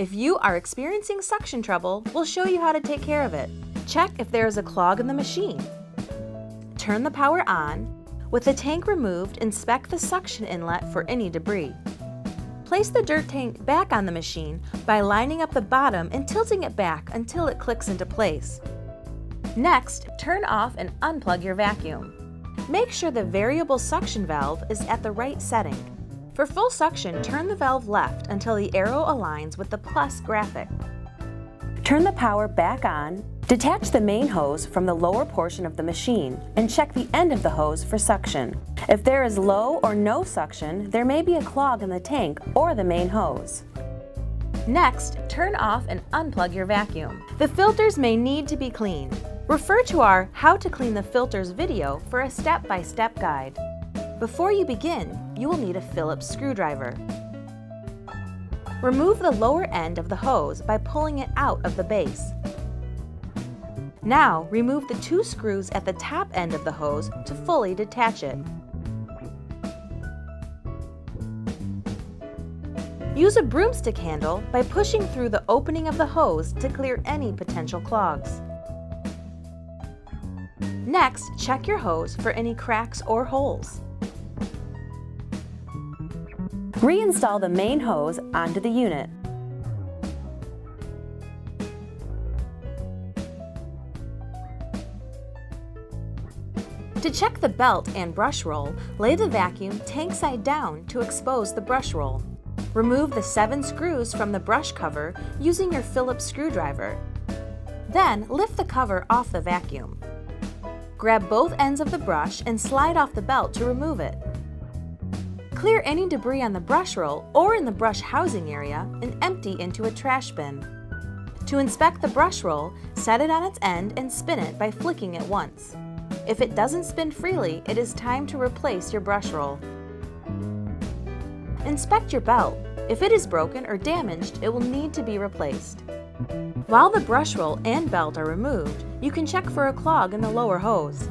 If you are experiencing suction trouble, we'll show you how to take care of it. Check if there is a clog in the machine. Turn the power on. With the tank removed, inspect the suction inlet for any debris. Place the dirt tank back on the machine by lining up the bottom and tilting it back until it clicks into place. Next, turn off and unplug your vacuum. Make sure the variable suction valve is at the right setting. For full suction, turn the valve left until the arrow aligns with the plus graphic. Turn the power back on. Detach the main hose from the lower portion of the machine and check the end of the hose for suction. If there is low or no suction, there may be a clog in the tank or the main hose. Next, turn off and unplug your vacuum. The filters may need to be cleaned. Refer to our How to Clean the Filters video for a step-by-step guide. Before you begin, you will need a Phillips screwdriver. Remove the lower end of the hose by pulling it out of the base. Now, remove the 2 screws at the top end of the hose to fully detach it. Use a broomstick handle by pushing through the opening of the hose to clear any potential clogs. Next, check your hose for any cracks or holes. Reinstall the main hose onto the unit. To check the belt and brush roll, lay the vacuum tank side down to expose the brush roll. Remove the 7 screws from the brush cover using your Phillips screwdriver. Then lift the cover off the vacuum. Grab both ends of the brush and slide off the belt to remove it. Clear any debris on the brush roll or in the brush housing area and empty into a trash bin. To inspect the brush roll, set it on its end and spin it by flicking it once. If it doesn't spin freely, it is time to replace your brush roll. Inspect your belt. If it is broken or damaged, it will need to be replaced. While the brush roll and belt are removed, you can check for a clog in the lower hose.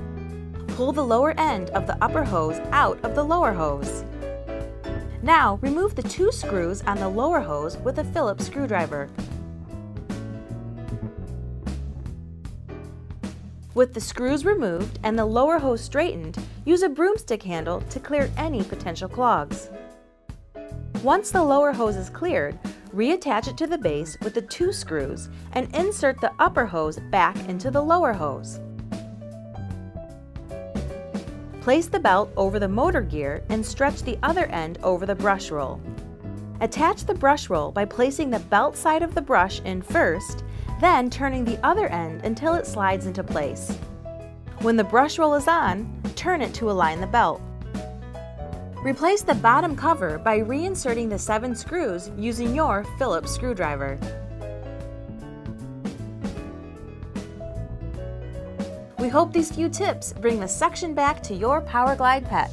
Pull the lower end of the upper hose out of the lower hose. Now, remove the 2 screws on the lower hose with a Phillips screwdriver. With the screws removed and the lower hose straightened, use a broomstick handle to clear any potential clogs. Once the lower hose is cleared, reattach it to the base with the 2 screws and insert the upper hose back into the lower hose. Place the belt over the motor gear and stretch the other end over the brush roll. Attach the brush roll by placing the belt side of the brush in first, then turning the other end until it slides into place. When the brush roll is on, turn it to align the belt. Replace the bottom cover by reinserting the 7 screws using your Phillips screwdriver. We hope these few tips bring the suction back to your PowerGlide pet.